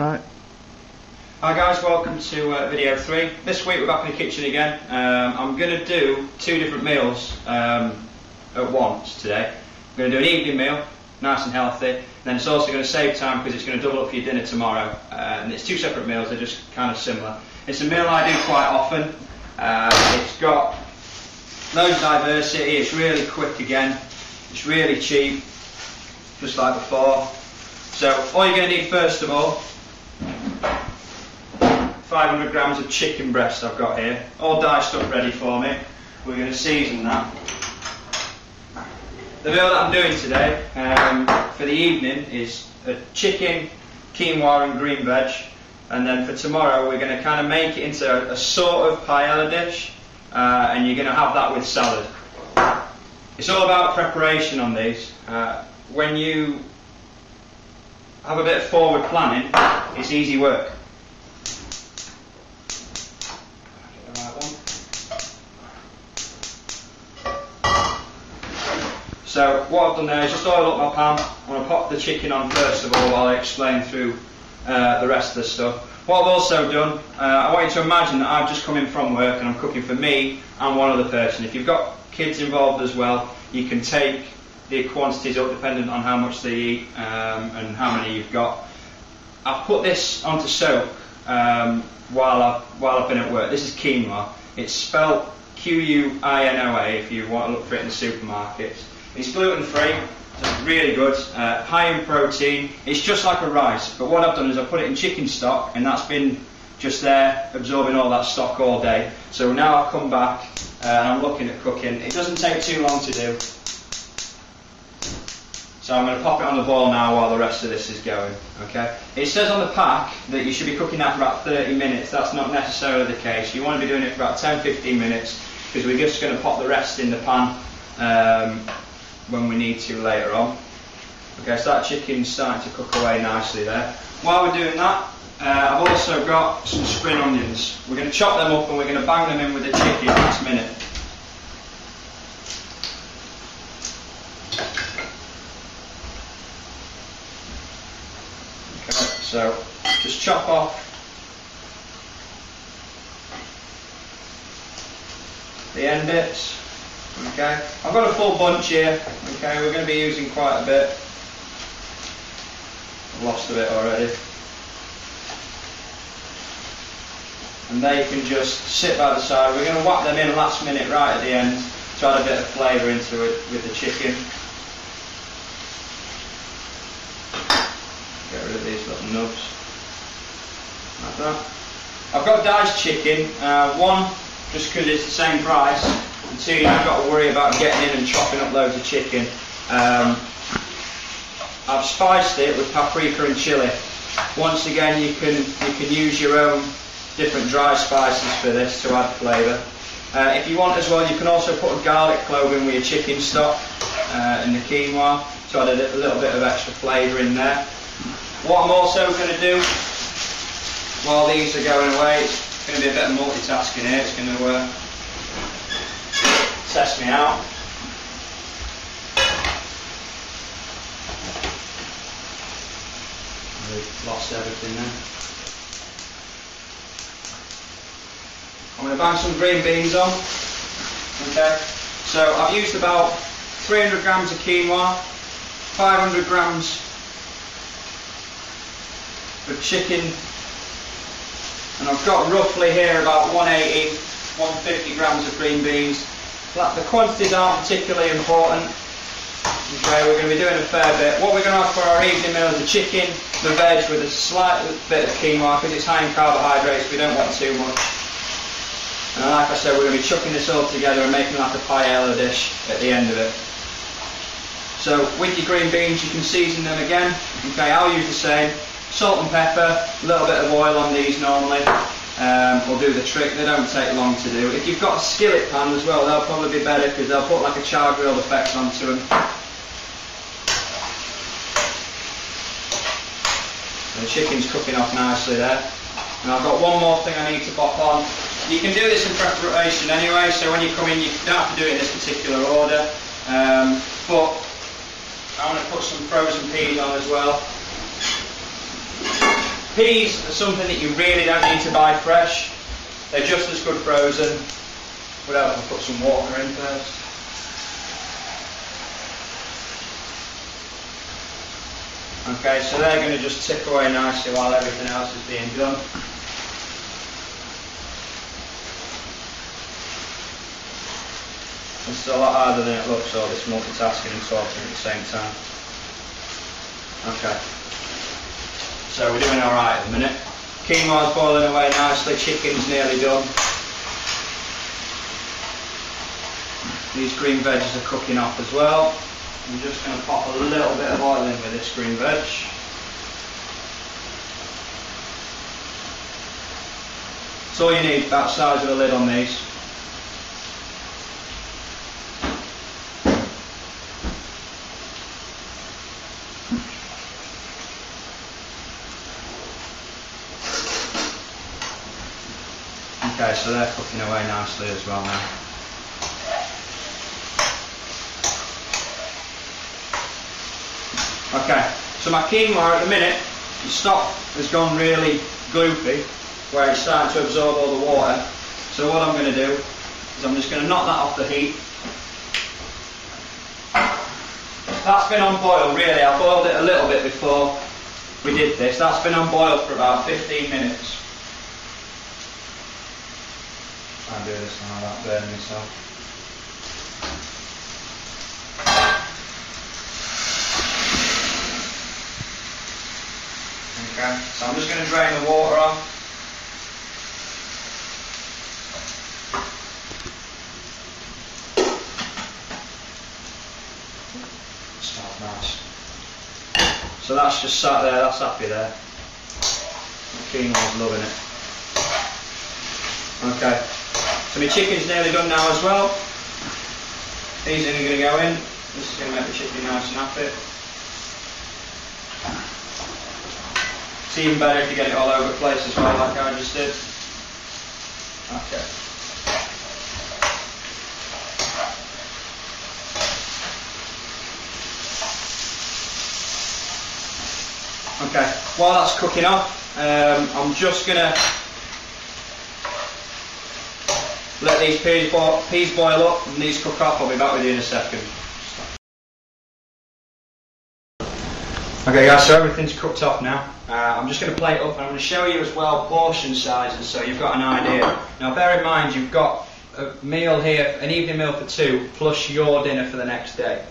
Right. Hi guys, welcome to video 3. This week we're back in the kitchen again. I'm going to do 2 different meals at once today. I'm going to do an evening meal, nice and healthy, and then it's also going to save time because it's going to double up for your dinner tomorrow. And it's 2 separate meals, they're just kind of similar. It's a meal I do quite often. It's got loads of diversity, it's really quick again, it's really cheap, just like before. So all you're going to need first of all, 500 grams of chicken breast I've got here, all diced up ready for me. We're going to season that. The meal that I'm doing today for the evening is a chicken, quinoa and green veg, and then for tomorrow we're going to kind of make it into a sort of paella dish, and you're going to have that with salad. It's all about preparation on these. When you have a bit of forward planning, it's easy work. So what I've done there is just oil up my pan. I'm going to pop the chicken on first of all while I explain through the rest of the stuff. What I've also done, I want you to imagine that I've just come in from work and I'm cooking for me and one other person. If you've got kids involved as well, you can take the quantities up depending on how much they eat and how many you've got. I've put this onto soak while I've been at work. This is quinoa. It's spelled Q-U-I-N-O-A if you want to look for it in the supermarkets. It's gluten free, so it's really good, high in protein. It's just like a rice, but what I've done is I've put it in chicken stock and that's been just there absorbing all that stock all day. So now I've come back and I'm looking at cooking. It doesn't take too long to do. So I'm going to pop it on the boil now while the rest of this is going. Okay. It says on the pack that you should be cooking that for about 30 minutes. That's not necessarily the case. You want to be doing it for about 10-15 minutes because we're just going to pop the rest in the pan when we need to later on. Okay, so that chicken's starting to cook away nicely there. While we're doing that, I've also got some spring onions. We're going to chop them up and we're going to bang them in with the chicken last minute. Okay, so just chop off the end bits. Okay, I've got a full bunch here. Okay, we're going to be using quite a bit. I've lost a bit already. And they can just sit by the side. We're going to whack them in last minute right at the end to add a bit of flavour into it with the chicken. Get rid of these little nubs. Like that. I've got diced chicken. One, just because it's the same price. And 2, you've got to worry about getting in and chopping up loads of chicken. I've spiced it with paprika and chilli. Once again, you can use your own different dry spices for this to add flavour. If you want as well, you can also put a garlic clove in with your chicken stock and the quinoa to add a little bit of extra flavour in there. What I'm also going to do while these are going away, it's going to be a bit of multitasking here. It's going to test me out. I've lost everything there. I'm going to bang some green beans on. Okay, so I've used about 300 grams of quinoa, 500 grams of chicken, and I've got roughly here about 180, 150 grams of green beans. The quantities aren't particularly important. Okay, we're going to be doing a fair bit. What we're going to have for our evening meal is the chicken, the veg with a slight bit of quinoa because it's high in carbohydrates, we don't want too much. And like I said, we're going to be chucking this all together and making like a paella dish at the end of it. So with your green beans you can season them again. Okay, I'll use the same. Salt and pepper, a little bit of oil on these normally. Will do the trick. They don't take long to do. If you've got a skillet pan as well, they'll probably be better because they'll put like a char grilled effect onto them. The chicken's cooking off nicely there. And I've got one more thing I need to pop on. You can do this in preparation anyway, so when you come in you don't have to do it in this particular order. But I want to put some frozen peas on as well. Peas are something that you really don't need to buy fresh. They're just as good frozen. What else? I'll put some water in first. Okay, so they're going to just tick away nicely while everything else is being done. It's a lot harder than it looks, all this multitasking and talking at the same time. Okay. So we're doing alright at the minute. Quinoa's boiling away nicely, chicken's nearly done. These green veggies are cooking off as well. I'm just going to pop a little bit of oil in with this green veg. That's all you need, about the size of a lid on these. Okay, so they're cooking away nicely as well now. Okay, so my quinoa at the minute, the stock has gone really gloopy, where it's starting to absorb all the water. So what I'm going to do is I'm just going to knock that off the heat. That's been on boil really, I boiled it a little bit before we did this. That's been on boil for about 15 minutes. Try and do this now without burning myself. Okay, so I'm just going to drain the water off. Smells nice. So that's just sat there, that's happy there. The quinoa's loving it. Okay, so my chicken's nearly done now as well. These are going to go in. This is going to make the chicken nice and happy. It's even better if you get it all over the place as well, like I just did. Okay. Okay, while that's cooking off, I'm just going to let these peas boil up and these cook off. I'll be back with you in a second. Okay guys, so everything's cooked off now. I'm just going to plate it up and I'm going to show you as well portion sizes so you've got an idea. Now bear in mind you've got a meal here, an evening meal for two, plus your dinner for the next day.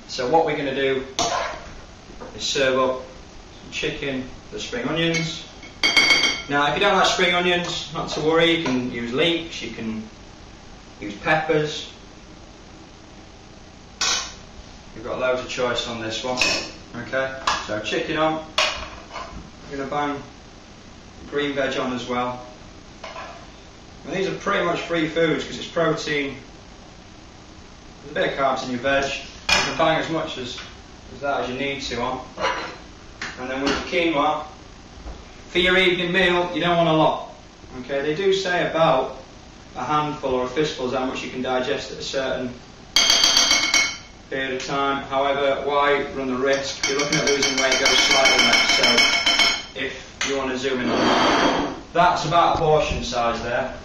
So what we're going to do is serve up some chicken with spring onions. Now if you don't like spring onions, not to worry, you can use leeks, you can use peppers. You've got loads of choice on this one. Okay, so chicken on, I'm going to bang green veg on as well. And these are pretty much free foods because it's protein, there's a bit of carbs in your veg. You can bang as much as that as you need to on. And then with the quinoa, for your evening meal, you don't want a lot. Okay, they do say about a handful or a fistful is how much you can digest at a certain period of time. However, why run the risk? If you're looking at losing weight, go slightly less. So if you want to zoom in on that, that's about a portion size there.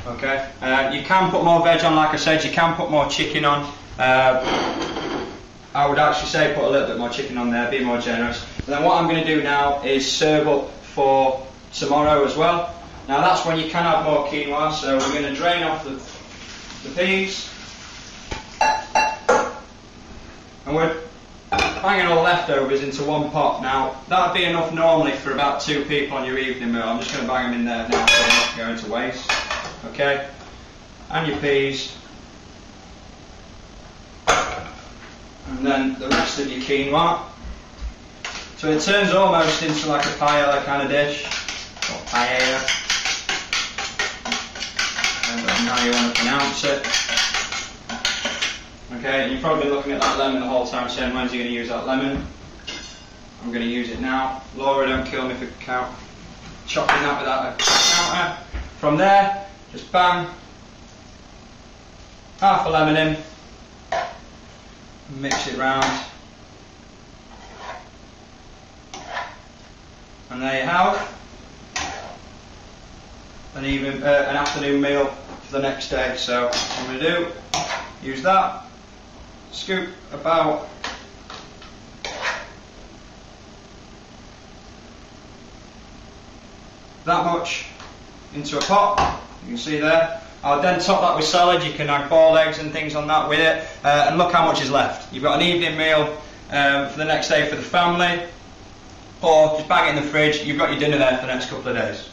Okay, you can put more veg on, like I said, you can put more chicken on. I would actually say put a little bit more chicken on there, be more generous. And then what I'm going to do now is serve up for tomorrow as well. Now that's when you can have more quinoa, so we're going to drain off the peas. And we're banging all the leftovers into one pot. Now that would be enough normally for about 2 people on your evening meal. I'm just going to bang them in there now so they're not going to waste. Okay, and your peas. And then the rest of your quinoa. So it turns almost into like a paella kind of dish, or paella, depends on how you want to pronounce it. Okay, you've probably been looking at that lemon the whole time saying, when's he going to use that lemon? I'm going to use it now. Laura, don't kill me for chopping that without a counter. From there, just bang, half a lemon in, mix it round. And there you have an afternoon meal for the next day. So what I'm going to do, use that, scoop about that much into a pot, you can see there. I'll then top that with salad. You can add boiled eggs and things on that with it, and look how much is left. You've got an evening meal for the next day for the family, or just bag it in the fridge. You've got your dinner there for the next couple of days.